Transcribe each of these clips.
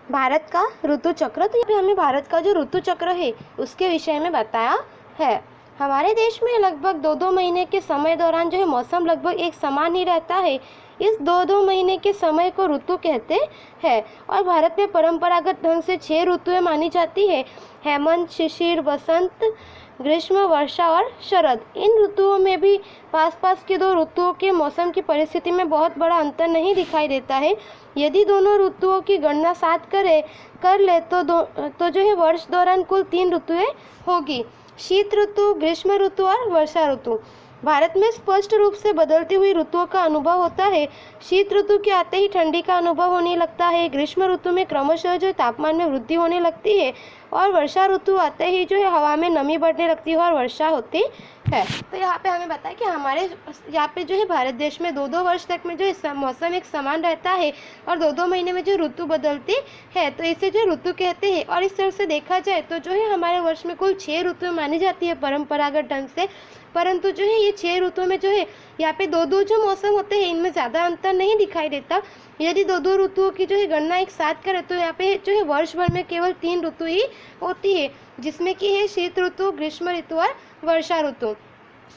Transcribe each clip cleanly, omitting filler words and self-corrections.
भारत का ऋतु चक्र, तो ये हमें भारत का जो ऋतु चक्र है उसके विषय में बताया है। हमारे देश में लगभग 2-2 महीने के समय दौरान जो है मौसम लगभग एक समान ही रहता है। इस 2-2 महीने के समय को ऋतु कहते हैं। और भारत में परंपरागत ढंग से 6 ऋतुएं मानी जाती है: हेमंत, शिशिर, वसंत, ग्रीष्म, वर्षा और शरद। इन ऋतुओं में भी पास के 2 ऋतुओं के मौसम की परिस्थिति में बहुत बड़ा अंतर नहीं दिखाई देता है। यदि दोनों ऋतुओं की गणना साथ कर ले तो जो है वर्ष दौरान कुल 3 ऋतुएं होगी: शीत ऋतु, ग्रीष्म ऋतु और वर्षा ऋतु। भारत में स्पष्ट रूप से बदलती हुई ऋतुओं का अनुभव होता है। शीत ऋतु के आते ही ठंडी का अनुभव होने लगता है। ग्रीष्म ऋतु में क्रमशः जो तापमान में वृद्धि होने लगती है और वर्षा ऋतु आते ही जो है हवा में नमी बढ़ने लगती है और वर्षा होती है। तो यहाँ पे हमें बताया कि हमारे यहाँ पे जो है भारत देश में 2-2 वर्ष तक में जो है मौसम एक समान रहता है और 2-2 महीने में जो ऋतु बदलती है, तो इसे जो ऋतु कहते हैं। और इस तरह से देखा जाए तो जो है हमारे वर्ष में कुल 6 ऋतुएं मानी जाती है परंपरागत ढंग से, परंतु जो है ये 6 ऋतुओं में जो है यहाँ पे 2-2 जो मौसम होते हैं इनमें ज़्यादा अंतर नहीं दिखाई देता। यदि 2-2 ऋतुओं की जो है गणना एक साथ करें तो यहाँ पे जो है वर्ष भर में केवल 3 ऋतु ही होती है, जिसमें कि है शीत ऋतु, ग्रीष्म ऋतु और वर्षा ऋतु।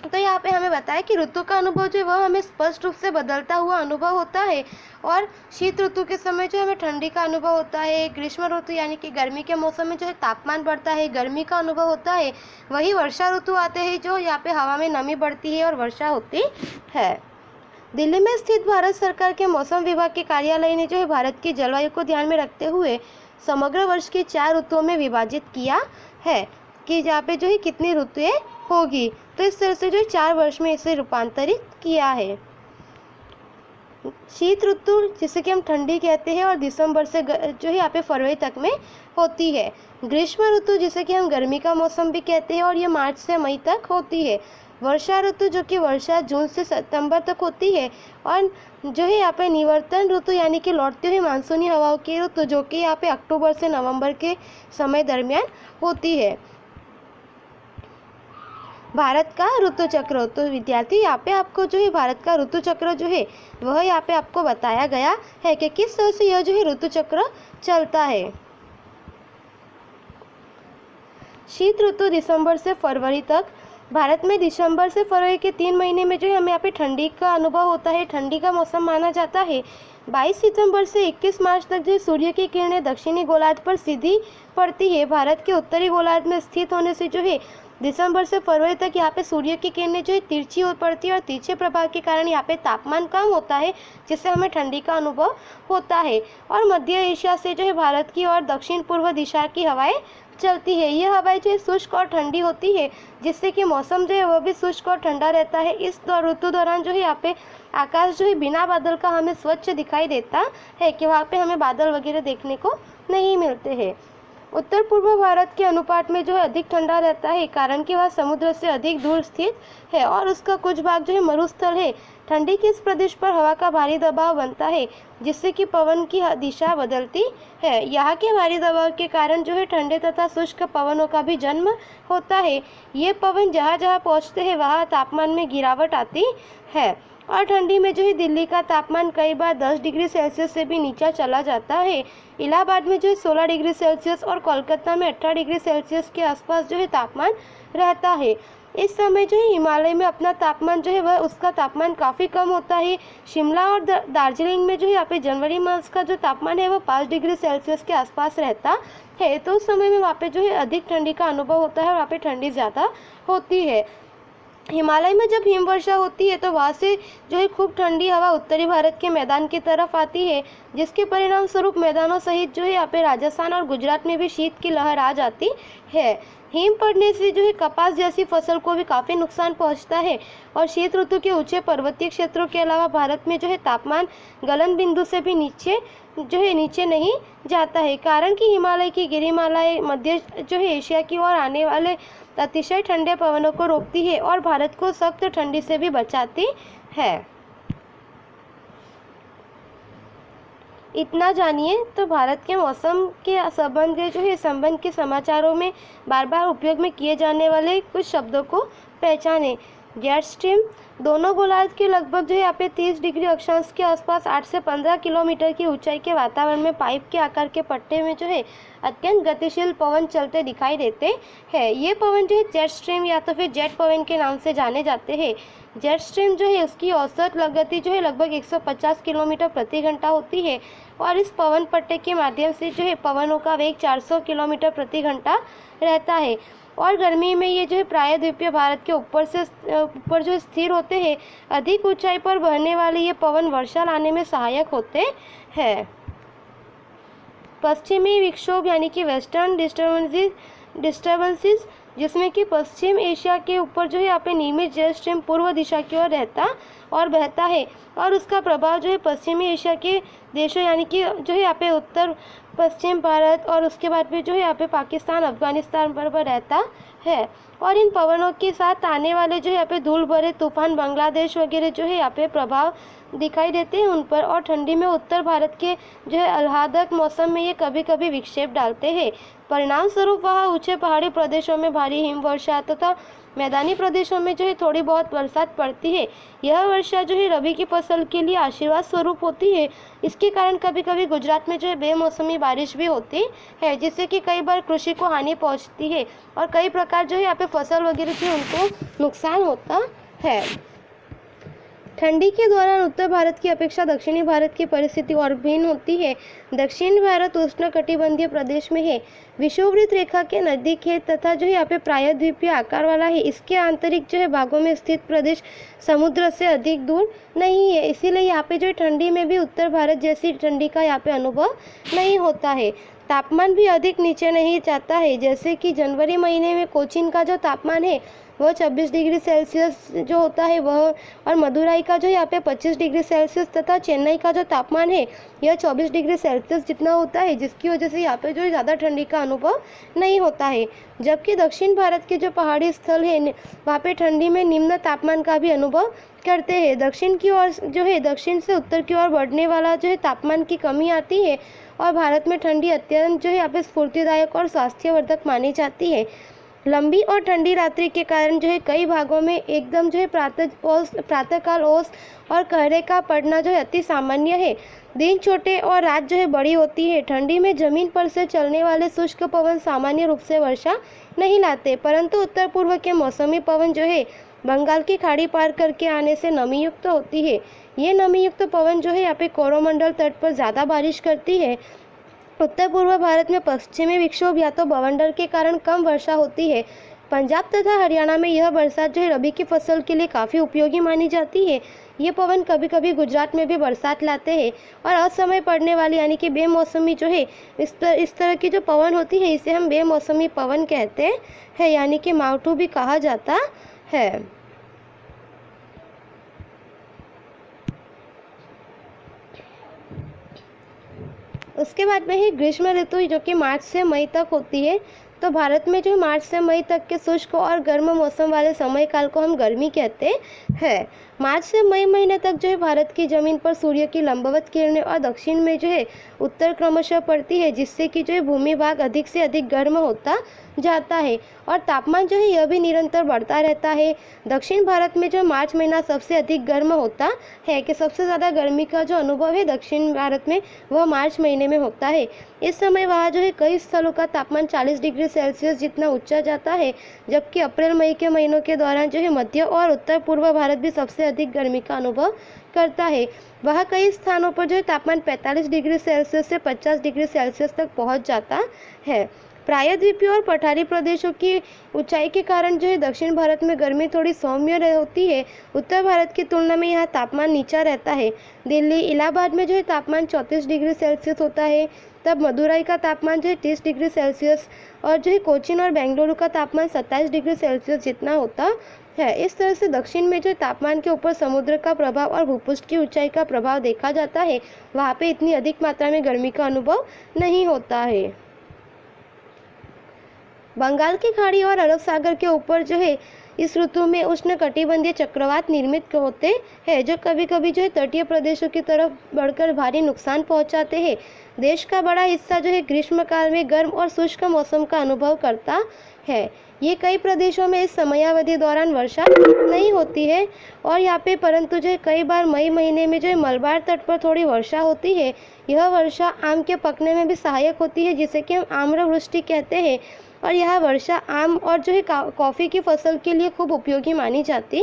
तो यहाँ पे हमें बताया कि ऋतु का अनुभव जो है वह हमें स्पष्ट रूप से बदलता हुआ अनुभव होता है। और शीत ऋतु के समय जो हमें ठंडी का अनुभव होता है। ग्रीष्म ऋतु यानी कि गर्मी के मौसम में जो है तापमान बढ़ता है, गर्मी का अनुभव होता है। वही वर्षा ऋतु आते हैं जो यहाँ पे हवा में नमी बढ़ती है और वर्षा होती है। दिल्ली में स्थित भारत सरकार के मौसम विभाग के कार्यालय ने जो है भारत की जलवायु को ध्यान में रखते हुए समग्र वर्ष की 4 ऋतुओं में विभाजित किया है कि जहाँ पे जो है कितनी ऋतुएं होगी। तो इस तरह से जो 4 वर्ष में इसे रूपांतरित किया है। शीत ऋतु जिसे कि हम ठंडी कहते हैं और दिसंबर से जो है यहाँ पे फरवरी तक में होती है। ग्रीष्म ऋतु जिसे कि हम गर्मी का मौसम भी कहते हैं और ये मार्च से मई तक होती है। वर्षा ऋतु जो कि वर्षा जून से सितंबर तक होती है। और जो है यहाँ पे निवर्तन ऋतु यानी कि लौटती हुई मानसूनी हवाओं की ऋतु जो कि यहाँ पे अक्टूबर से नवंबर के समय दरमियान होती है। भारत का ऋतु चक्र, तो विद्यार्थी यहाँ पे आपको जो है भारत का ऋतु चक्र जो है वह यहाँ पे आपको बताया गया है कि किस तरह से यह जो है ऋतु चक्र चलता है। शीत ऋतु दिसंबर से फरवरी तक। भारत में दिसंबर से फरवरी के 3 महीने में जो है हमें यहाँ पे ठंडी का अनुभव होता है, ठंडी का मौसम माना जाता है। 22 सितंबर से 21 मार्च तक जो सूर्य की किरणें दक्षिणी गोलार्ध पर सीधी पड़ती है। भारत के उत्तरी गोलार्ध में स्थित होने से जो है दिसंबर से फरवरी तक यहाँ पे सूर्य की किरणें जो है तिरछी हो पड़ती है और तिरछे प्रभाव के कारण यहाँ पे तापमान कम होता है, जिससे हमें ठंडी का अनुभव होता है। और मध्य एशिया से जो है भारत की और दक्षिण पूर्व दिशा की हवाएं चलती है। ये हवाएं जो है शुष्क और ठंडी होती है, जिससे कि मौसम जो है वह भी शुष्क और ठंडा रहता है। इस ऋतु दौरान जो है यहाँ पे आकाश जो है बिना बादल का हमें स्वच्छ दिखाई देता है कि वहाँ पे हमें बादल वगैरह देखने को नहीं मिलते हैं। उत्तर पूर्व भारत के अनुपात में जो है अधिक ठंडा रहता है, कारण कि वह समुद्र से अधिक दूर स्थित है और उसका कुछ भाग जो है मरुस्थल है। ठंडी के इस प्रदेश पर हवा का भारी दबाव बनता है, जिससे कि पवन की दिशा बदलती है। यहाँ के भारी दबाव के कारण जो है ठंडे तथा शुष्क पवनों का भी जन्म होता है। ये पवन जहाँ जहाँ पहुँचते हैं वहाँ तापमान में गिरावट आती है। और ठंडी में जो है दिल्ली का तापमान कई बार 10 डिग्री सेल्सियस से भी नीचा चला जाता है। इलाहाबाद में जो है 16 डिग्री सेल्सियस और कोलकाता में 18 डिग्री सेल्सियस के आसपास जो है तापमान रहता है। इस समय जो है हिमालय में अपना तापमान जो है वह उसका तापमान काफ़ी कम होता है। शिमला और दार्जिलिंग में जो है यहाँ पे जनवरी मास का जो तापमान है वह 5 डिग्री सेल्सियस के आसपास रहता है। तो उस समय में वहाँ पे जो है अधिक ठंडी का अनुभव होता है और वहाँ पे ठंडी ज़्यादा होती है। हिमालय में जब हिमवर्षा होती है तो वहाँ से जो है खूब ठंडी हवा उत्तरी भारत के मैदान की तरफ आती है, जिसके परिणाम स्वरूप मैदानों सहित जो है यहाँ पे राजस्थान और गुजरात में भी शीत की लहर आ जाती है। हिम पड़ने से जो है कपास जैसी फसल को भी काफ़ी नुकसान पहुंचता है। और शीत ऋतु के ऊंचे पर्वतीय क्षेत्रों के अलावा भारत में जो है तापमान गलन बिंदु से भी नीचे नहीं जाता है, कारण कि हिमालय की गिरिमालाएं मध्य जो है एशिया की ओर आने वाले अतिशय ठंडे पवनों को रोकती है और भारत को सख्त ठंडी से भी बचाती है। इतना जानिए तो भारत के मौसम के संबंध के समाचारों में बार बार उपयोग में किए जाने वाले कुछ शब्दों को पहचानें। जेट स्ट्रीम दोनों गोलार्ध के लगभग जो है यहाँ पे 30 डिग्री अक्षांश के आसपास 8 से 15 किलोमीटर की ऊंचाई के वातावरण में पाइप के आकार के पट्टे में जो है अत्यंत गतिशील पवन चलते दिखाई देते हैं। ये पवन जो है जेट स्ट्रीम या तो फिर जेट पवन के नाम से जाने जाते हैं। जेट स्ट्रीम जो है उसकी औसत गति जो है लगभग 150 किलोमीटर प्रति घंटा होती है और इस पवन पट्टे के माध्यम से जो है पवनों का वेग 400 किलोमीटर प्रति घंटा रहता है और गर्मी में ये जो है प्रायद्वीपीय भारत के ऊपर जो स्थिर होते हैं। अधिक ऊंचाई पर बहने वाले ये पवन वर्षा लाने में सहायक होते हैं। पश्चिमी विक्षोभ यानी कि वेस्टर्न डिस्टर्बेंसेस जिसमें कि पश्चिम एशिया के ऊपर जो है यहाँ पे निर्मित जेट स्ट्रीम पूर्व दिशा की ओर रहता और बहता है और उसका प्रभाव जो है पश्चिमी एशिया के देशों यानी कि जो है यहाँ पे उत्तर पश्चिम भारत और उसके बाद भी जो है यहाँ पे पाकिस्तान अफगानिस्तान पर रहता है। और इन पवनों के साथ आने वाले जो है यहाँ पे धूल भरे तूफान बांग्लादेश वगैरह जो है यहाँ पे प्रभाव दिखाई देते हैं उन पर। और ठंडी में उत्तर भारत के जो है आह्लादक मौसम में ये कभी कभी विक्षेप डालते हैं। परिणाम स्वरूप वहाँ ऊंचे पहाड़ी प्रदेशों में भारी हिमवर्षा तथा मैदानी प्रदेशों में जो है थोड़ी बहुत बरसात पड़ती है। यह वर्षा जो है रबी की फसल के लिए आशीर्वाद स्वरूप होती है। इसके कारण कभी कभी गुजरात में जो है बेमौसमी बारिश भी होती है जिससे कि कई बार कृषि को हानि पहुंचती है और कई प्रकार जो है यहाँ पे फसल वगैरह की उनको नुकसान होता है। ठंडी के दौरान उत्तर भारत की अपेक्षा दक्षिणी भारत की परिस्थिति और भिन्न होती है। दक्षिण भारत उष्णकटिबंधीय प्रदेश में है, विषुववृत्त रेखा के नजदीक है तथा जो है यहाँ पे प्रायद्वीपीय आकार वाला है। इसके आंतरिक जो है भागों में स्थित प्रदेश समुद्र से अधिक दूर नहीं है, इसीलिए यहाँ पे जो ठंडी में भी उत्तर भारत जैसी ठंडी का यहाँ पे अनुभव नहीं होता है। तापमान भी अधिक नीचे नहीं जाता है, जैसे कि जनवरी महीने में कोचीन का जो तापमान है वह 26 डिग्री सेल्सियस जो होता है वह, और मदुराई का जो यहाँ पे 25 डिग्री सेल्सियस तथा चेन्नई का जो तापमान है यह 24 डिग्री सेल्सियस जितना होता है, जिसकी वजह से यहाँ पे जो ज़्यादा ठंडी का अनुभव नहीं होता है। जबकि दक्षिण भारत के जो पहाड़ी स्थल है वहाँ पे ठंडी में निम्न तापमान का भी अनुभव करते हैं। दक्षिण की ओर जो है दक्षिण से उत्तर की ओर बढ़ने वाला जो है तापमान की कमी आती है और भारत में ठंडी अत्यंत जो है यहाँ पे स्फूर्तिदायक और स्वास्थ्यवर्धक मानी जाती है। लंबी और ठंडी रात्रि के कारण जो है कई भागों में एकदम जो है प्रातःकाल ओस और कोहरे का पड़ना जो है अति सामान्य है। दिन छोटे और रात जो है बड़ी होती है। ठंडी में जमीन पर से चलने वाले शुष्क पवन सामान्य रूप से वर्षा नहीं लाते, परंतु उत्तर पूर्व के मौसमी पवन जो है बंगाल की खाड़ी पार करके आने से नमी युक्त होती है। ये नमी युक्त पवन जो है यहाँ पे कोरोमंडल तट पर ज़्यादा बारिश करती है। उत्तर पूर्व भारत में पश्चिमी विक्षोभ या तो बवंडर के कारण कम वर्षा होती है। पंजाब तथा हरियाणा में यह बरसात जो है रबी की फसल के लिए काफ़ी उपयोगी मानी जाती है। ये पवन कभी कभी गुजरात में भी बरसात लाते हैं और असमय पड़ने वाली यानी कि बेमौसमी जो है इस तरह की जो पवन होती है इसे हम बेमौसमी पवन कहते हैं, यानी कि मावठू भी कहा जाता है। उसके बाद में है ग्रीष्म ऋतु जो कि मार्च से मई तक होती है। तो भारत में जो मार्च से मई तक के शुष्क और गर्म मौसम वाले समय काल को हम गर्मी कहते हैं। मार्च से मई महीने तक जो है भारत की ज़मीन पर सूर्य की लंबवत किरणें और दक्षिण में जो है उत्तर क्रमशः पड़ती है, जिससे कि जो है भूमि भाग अधिक से अधिक गर्म होता जाता है और तापमान जो है यह भी निरंतर बढ़ता रहता है। दक्षिण भारत में जो मार्च महीना सबसे अधिक गर्म होता है कि सबसे ज़्यादा गर्मी का जो अनुभव है दक्षिण भारत में वह मार्च महीने में होता है। इस समय वहाँ जो है कई स्थलों का तापमान 40 डिग्री सेल्सियस जितना ऊंचा जाता है, जबकि अप्रैल मई के महीनों के दौरान जो है मध्य और उत्तर पूर्व भारत भी सबसे अधिक गर्मी का अनुभव करता है। वहाँ कई स्थानों पर जो है तापमान 45 डिग्री सेल्सियस से 50 डिग्री सेल्सियस तक पहुँच जाता है। प्रायद्वीपीय और पठारी प्रदेशों की ऊंचाई के कारण जो है दक्षिण भारत में गर्मी थोड़ी सौम्य होती है। उत्तर भारत की तुलना में यहाँ तापमान नीचा रहता है। दिल्ली इलाहाबाद में जो है तापमान 34 डिग्री सेल्सियस होता है, तब मदुराई का तापमान जो है 30 डिग्री सेल्सियस और जो है कोचीन और बेंगलुरु का तापमान 27 डिग्री सेल्सियस जितना होता है। इस तरह से दक्षिण में जो तापमान के ऊपर समुद्र का प्रभाव और भूपृष्ठ की ऊंचाई का प्रभाव देखा जाता है, वहाँ पे इतनी अधिक मात्रा में गर्मी का अनुभव नहीं होता है। बंगाल की खाड़ी और अरब सागर के ऊपर जो है इस ऋतु में उष्णकटिबंधीय चक्रवात निर्मित होते हैं, जो कभी कभी जो है तटीय प्रदेशों की तरफ बढ़कर भारी नुकसान पहुंचाते हैं। देश का बड़ा हिस्सा जो है ग्रीष्म काल में गर्म और शुष्क मौसम का अनुभव करता है। ये कई प्रदेशों में इस समयावधि दौरान वर्षा नहीं होती है और यहाँ पे परंतु जो है कई बार मई महीने में जो है मलबार तट पर थोड़ी वर्षा होती है। यह वर्षा आम के पकने में भी सहायक होती है, जिसे कि हम आम्रवृष्टि कहते हैं। और यह वर्षा आम और जो है कॉफ़ी की फसल के लिए खूब उपयोगी मानी जाती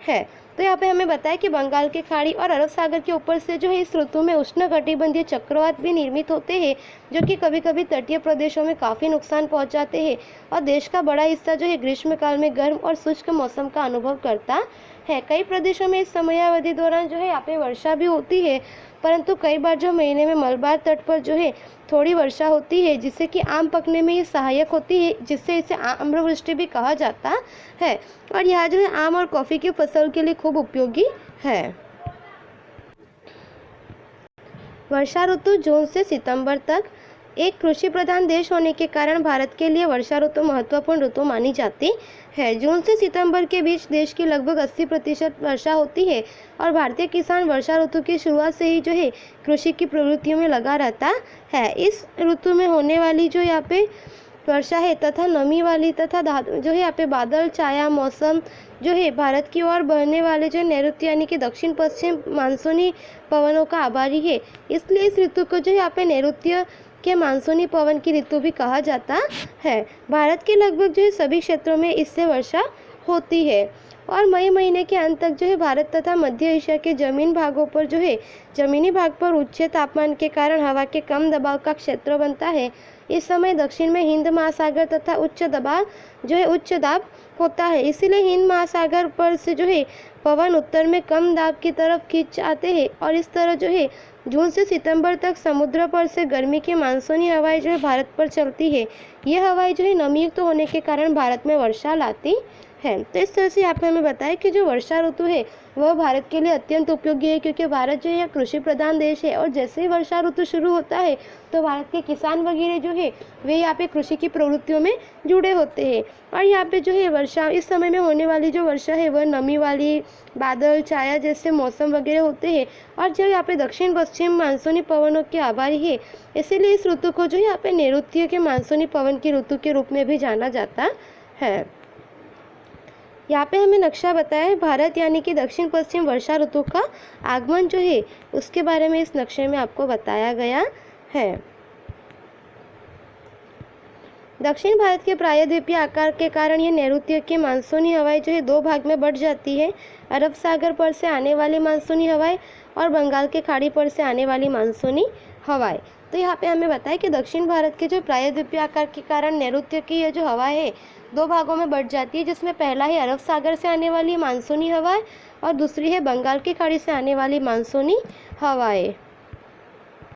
है। तो यहाँ पे हमें बताया कि बंगाल की खाड़ी और अरब सागर के ऊपर से जो है इस ऋतु में उष्णकटिबंधीय चक्रवात भी निर्मित होते हैं, जो कि कभी कभी तटीय प्रदेशों में काफ़ी नुकसान पहुँचाते हैं। और देश का बड़ा हिस्सा जो है ग्रीष्मकाल में गर्म और शुष्क मौसम का अनुभव करता है। कई प्रदेशों में इस समयावधि दौरान जो है यहाँ पे वर्षा भी होती है, परंतु कई बार जो महीने में मलबार तट पर जो है थोड़ी वर्षा होती है, जिससे कि आम पकने में ये सहायक होती है, जिससे इसे आम्रवृष्टि भी कहा जाता है। और यह जो है आम और कॉफ़ी की फसल के लिए खूब उपयोगी है। वर्षा ऋतु जून से सितंबर तक। एक कृषि प्रधान देश होने के कारण भारत के लिए वर्षा ऋतु महत्वपूर्ण ऋतु मानी जाती है। जून से सितंबर के बीच देश की लगभग 80% वर्षा होती है और भारतीय किसान वर्षा ऋतु की शुरुआत से ही जो है कृषि की प्रवृत्तियों में लगा रहता है। इस ऋतु में होने वाली जो यहाँ पे वर्षा है तथा नमी वाली तथा जो है यहाँ पे बादल छाया मौसम जो है भारत की ओर बहने वाले जो नैऋत्य यानी कि दक्षिण पश्चिम मानसूनी पवनों का आभारी है। इसलिए इस ऋतु को जो है यहाँ पे नैऋत्य के मानसूनी पवन की ऋतु भी कहा जाता है। भारत के लगभग जो है सभी क्षेत्रों में इससे वर्षा होती है और मई महीने के अंत तक जो है भारत तथा मध्य एशिया के जमीन भागों पर जो है जमीनी भाग पर उच्च तापमान के कारण हवा के कम दबाव का क्षेत्र बनता है। इस समय दक्षिण में हिंद महासागर तथा उच्च दबाव जो है उच्च दाब होता है, इसीलिए हिंद महासागर पर से जो है पवन उत्तर में कम दाब की तरफ खींच आते हैं और इस तरह जो है जून से सितंबर तक समुद्र पर से गर्मी की मानसूनी हवाएं जो है भारत पर चलती है। ये हवाएं जो है नमीयुक्त होने के कारण भारत में वर्षा लाती है। तो इस तरह से यहाँ पे हमें बताया कि जो वर्षा ऋतु है वह भारत के लिए अत्यंत उपयोगी है, क्योंकि भारत जो है कृषि प्रधान देश है और जैसे ही वर्षा ऋतु शुरू होता है तो भारत के किसान वगैरह जो है वे यहाँ पे कृषि की प्रवृत्तियों में जुड़े होते हैं। और यहाँ पे जो है वर्षा इस समय में होने वाली जो वर्षा है वह नमी वाली बादल छाया जैसे मौसम वगैरह होते हैं और जो यहाँ पे दक्षिण पश्चिम मानसूनी पवनों के आभारी है, इसीलिए इस ऋतु को जो है यहाँ पे नैऋत्य के मानसूनी पवन की ऋतु के रूप में भी जाना जाता है। यहाँ पे हमें नक्शा बताया है भारत यानी कि दक्षिण पश्चिम वर्षा ऋतु का आगमन जो है उसके बारे में इस नक्शे में आपको बताया गया है। दक्षिण भारत के प्रायद्वीपीय आकार के कारण ये नैऋत्य की मानसूनी हवाएं जो है दो भाग में बढ़ जाती है, अरब सागर पर से आने वाली मानसूनी हवाएं और बंगाल के खाड़ी पर से आने वाली मानसूनी हवाएं। तो यहाँ पे हमें बताया कि दक्षिण भारत के जो प्रायद्वीपीय आकार के कारण नैऋत्य की ये जो हवा है दो भागों में बढ़ जाती है, जिसमें पहला है अरब सागर से आने वाली मानसूनी हवाएं और दूसरी है बंगाल की खाड़ी से आने वाली मानसूनी हवाएं।